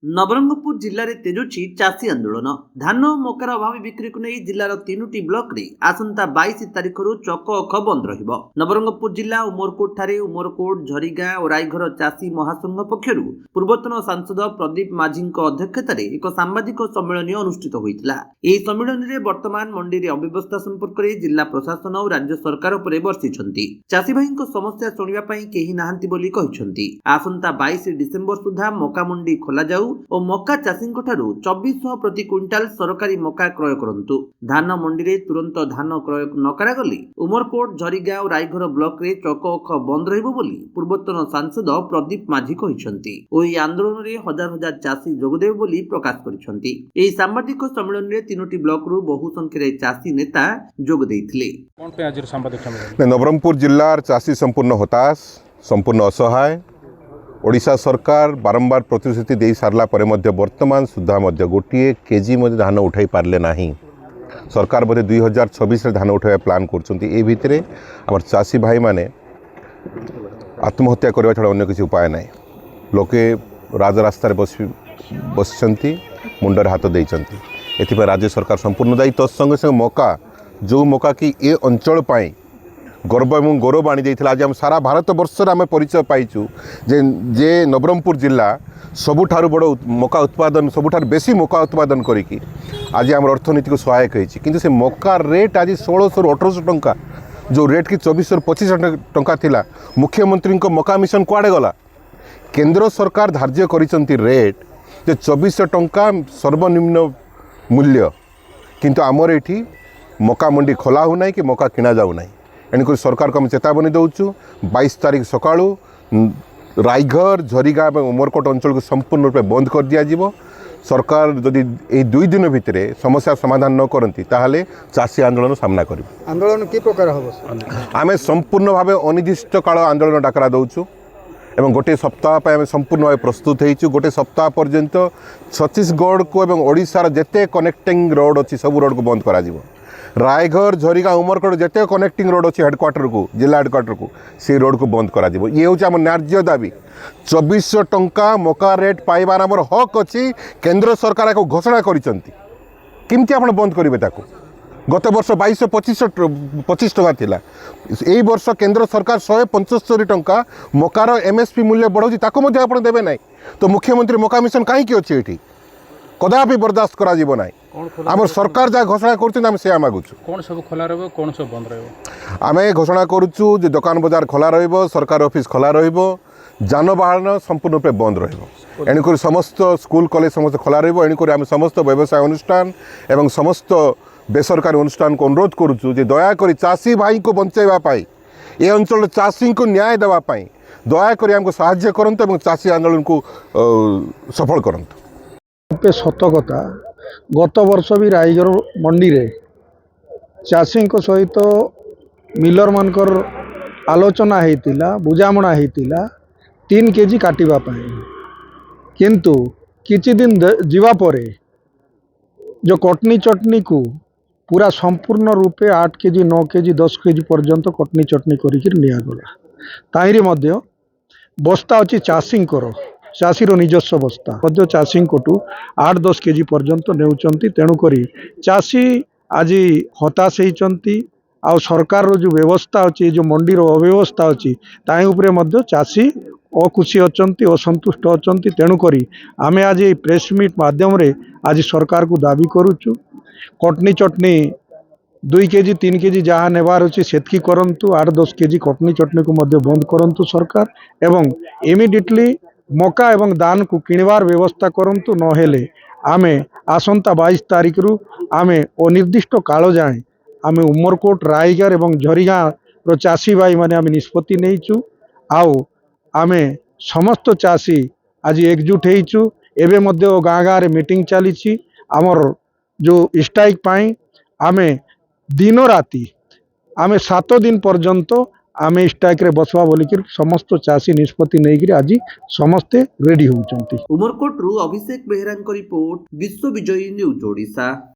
नवरंगपुर जिले में तेजुची चाषी आंदोलन धान और मकार अभाव बिक्री को नहीं जिलार 3टी ब्लॉक रे आसंता 22 तारिख चक अख बंद रहिबो। नवरंगपुर जिला उमरकोट ठारे उमरकोट झरीगाँ और रायघर चाषी महासंघ पक्षरु पूर्वतन सांसद प्रदीप माझी अध्यक्षतार एक सांबादिक सम्मेलन अनुष्ठित होता। यह सम्मेलन में वर्तमान मंडी रे अव्यवस्था संपर्क में जिला प्रशासन और राज्य सरकार उपर बर्षिछंती। चाषी भाई समस्या शुणा केही नाहांती बोली कहिछंती। आसंता 22 डिसेम्बर सुधा मका मंडी खोला जाऊ और मका चाषी 2400 प्रति क्विंटाल सरकारी मका क्रय करंतु। धान मंडी रे तुरंत धान क्रय न करागले उमरकोट झरीगाँ और रायघर ब्लॉक रे चक अख बंद रहिबो बोली पूर्वतन सांसद प्रदीप माझी कहिसंती। ओई आंदोलन रे हजार हजार चाषी जोगदेव बोली प्रकाश करिसंती। एई सांबादिक सम्मेलन रे 3टी ब्लॉक रु बहु संख्या चाषी नेता जोग देइथिले। कोन पे आज सांबादिक सम्मेलन नवरंगपुर जिल्लार चाषी संपूर्ण हताश संपूर्ण असहाय। ओडिशा सरकार बारंबार प्रतिश्रुति दे सारला परे मध्य वर्तमान सुधा मध्य गोटे केजी मध्य धान उठाई पारले नाही। सरकार बोधे 2026 रे धान उठाइबा प्लान करछंती। ए भितरे हमर चाषी भाई माने आत्महत्या करबा छडा अन्य किसी उपाय नाही। लोके राजरास्ता रे बसछंती मुंडर हाथ देइछंती। एथिबा राज्य सरकार संपूर्ण दायी तत्संगे संगे मका जो मका की ए अंचल पाई गर्व और गौरव आनी जाइथिला। आज हम सारा भारत वर्ष आम परिचय पाइचु जे नवरंगपुर जिला सबुठारु बड़ मका उत्पादन सबुठारु बेसी मका उत्पादन करिकी आज आम अर्थनीति को सहायक होइछि। किंतु से मका रेट आज 1600 रु 1800 टंका जो रेट की 2400 रु 2500 टंका थिला। मुख्यमंत्री को मका मिशन कुआडे गला? केंद्र सरकार धार्य करिसंती रेट जे 2400 टंका सर्वनिम्न मूल्य। किंतु आमर एठी मका मंडी खोला हो नाही कि मका किना जाऊ नाही। एणुक सरकार को हम चेतावनी दौचु 22 तारिख सका रायघर झरीगाँ और उमरकोट अंचल को संपूर्ण रूप बंद कर दिया। सरकार जदि ए 2 दिन भितर समस्या समाधान न करती ताहले चाषी आंदोलन सामना कर। आंदोलन कि प्रकार हम आम संपूर्ण भाव अनिर्दिष्ट काल आंदोलन डाकरा दौचु एवं गोटे सप्ताह पर संपूर्ण भाव प्रस्तुत होइछु। गोटे सप्ताह पर्यंत छत्तीसगढ़ को एवं ओडिशार जेते कनेक्टिंग रोड अच्छी सब रोड को बंद करा जिवो। रायघर झरीगाँ उमरकोट जिते कनेक्टिंग रोड अच्छी हेडक्वार्टर को जिला हेडक्वार्टर को से रोड को बंद करा जिवो। ये हूँ आम न्याय्य दाबी। 2400 टंका मका रेट पाइबार आमर हक अच्छी। केंद्र सरकार एक घोषणा करिसंती किमती आपण बंद करेंगे ताको। गत वर्ष 2225 टंका थिला। एई वर्ष केंद्र सरकार 175 टंका मकार एमएसपी मूल्य बढ़ाउछि ताको मध्ये आपण देबे नाही। तो मुख्यमंत्री मका मिशन काहे की अछि एठी कदापि बर्दाश्त करा जीवो नाही। आम सरकार जहाँ घोषणा कर मागुचु कौन सब खोला रहिबो कौन सब बंद रहिबो। आम घोषणा करुचु जे दुकान बजार खोला रहिबो सरकार ऑफिस खोला रहिबो जानबाहन संपूर्ण रूप बंद रहिबो। एणुक समस्त स्कूल कॉलेज समस्त खोला रहिबो। एणुक आम समस्त व्यवसाय अनुष्ठान एवं समस्त बेसरकारी अनुष्ठान को अनुरोध करुचु जे दयाकोरी चाषी भाई को बंचाइबा पाई ए अंचल चाषी को न्याय देबा पाई दयाकोरी हमको सहायता करंतु एवं चाषी आंदोलन को सफल करंतु। सत कथा गत वर्ष भी रायघर मंडी रे चाषी सहित मिलर मानकर आलोचना होता बुझामणा होता 3 केजी काटिबा पाई। किंतु किछि दिन जीवा परे जो कटनी चटनी को पूरा संपूर्ण रूपे 8 केजी 9 केजी 10 केजी पर्यंत कटनी चटनी करिकिर नियागला। ताहिरे मध्य बस्ता अच्छी चाषीर निजस्व बस्ता चाषी कोटू 8-10 केजी पर्यंत नेउचंती। तेणुकरी चाषी आज हताश होती। आ सरकार रो जो व्यवस्था अच्छी जो मंडीर अव्यवस्था अच्छी ताई उपरे मध्य चाषी अखुशी अचंती असंतुष्ट अचंती। तेणुकरी आमे आज प्रेस मीट माध्यम रे आज सरकार को दाबी करुचु कटनी चटनी 2 केजी 3 केजी जहाँ नेबार अच्छे सेतकी करंतु 8-10 केजी कटनी चटनी को मध्य बंद करंतु सरकार एवं इमिडिएटली मका एवं दान को किणवार व्यवस्था करंतु। नहेले आमे आसंता 22 तारिख रु आमे अनिर्दिष्ट काल जाए आमे उमरकोट रायघर एवं झरीगाँ रो चाषी भाई माने आमे निष्पत्ति नहींचु। आउ आमे समस्त चाषी आज एकजुट होइचु। एबे मध्य गाँ गाँ रे मीटिंग चली आमर जो स्ट्राइक पाई आमे दिन राति आमे 7 दिन पर्यंत आमे स्ट्राइक रे बसवा बोलिक समस्त चाषी निष्पत्ति नहीं आज समस्ते रेडी होउचंती। उमरकोट रु अभिषेक बेहरा रिपोर्ट विश्व विजयी न्यूज ओडिशा।